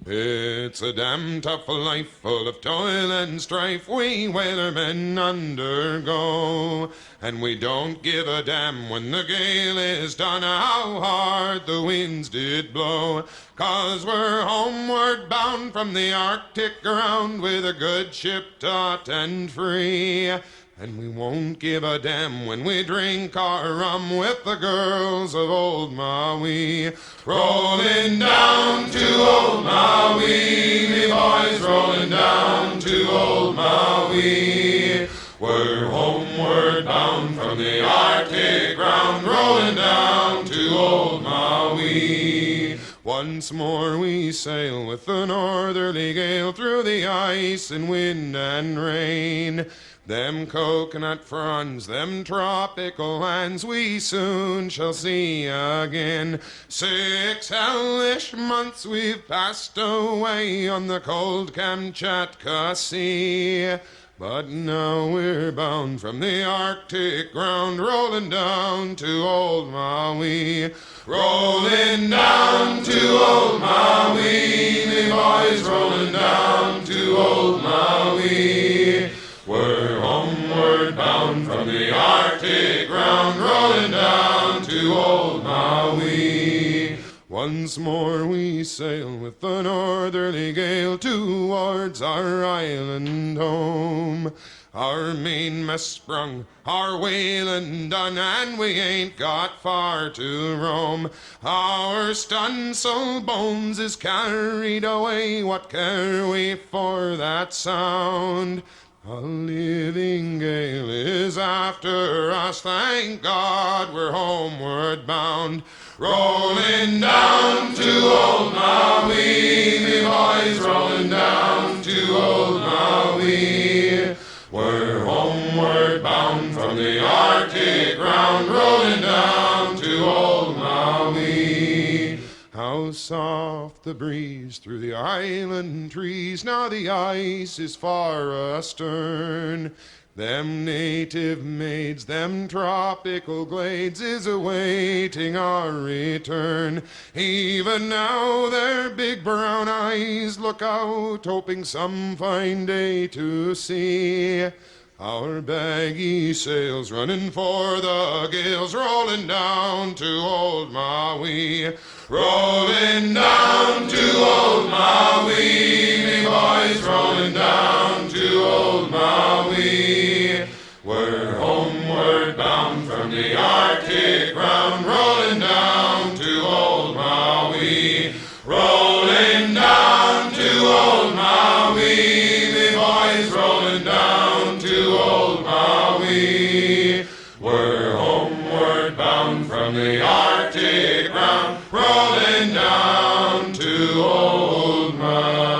It's a damn tough life full of toil and strife we whalermen undergo, and we don't give a damn when the gale is done how hard the winds did blow, 'cause we're homeward bound from the Arctic ground with a good ship taut and free. And we won't give a damn when we drink our rum with the girls of old Maui. Rolling down to old Maui, me boys, rolling down to old Maui. We're homeward bound from the Arctic ground, rolling down to old Maui. Once more we sail with the northerly gale through the ice and wind and rain. Them coconut fronds, them tropical lands we soon shall see again. 6 hellish months we've passed away on the cold Kamchatka Sea, but now we're bound from the Arctic ground, rolling down to old Maui. Rolling down to old Maui, me boys, rolling down to old Maui. We're homeward bound from the Arctic ground, rolling down to old Maui. Once more we sail with the northerly gale towards our island home. Our mainmast sprung, our whaling done, and we ain't got far to roam. Our stunsail bones is carried away, what care we for that sound? A living gale is after us, thank God we're homeward bound. Rolling down to old Maui, me boys, rolling down to old Maui. We're homeward bound from the Arctic ground, rolling down to old Maui. How soft the breeze through the island trees, now the ice is far astern. Them native maids, them tropical glades is awaiting our return. Even now their big brown eyes look out, hoping some fine day to see our baggy sails running for the gales, rolling down to old Maui. Rolling down to old Maui, me boys, rolling down to old Maui. We're homeward bound from the Arctic ground, rolling down to old Maui. Rolling down to old Maui, me boys, rolling down to old Maui. We're homeward bound from the Arctic ground, rolling down to old Maui.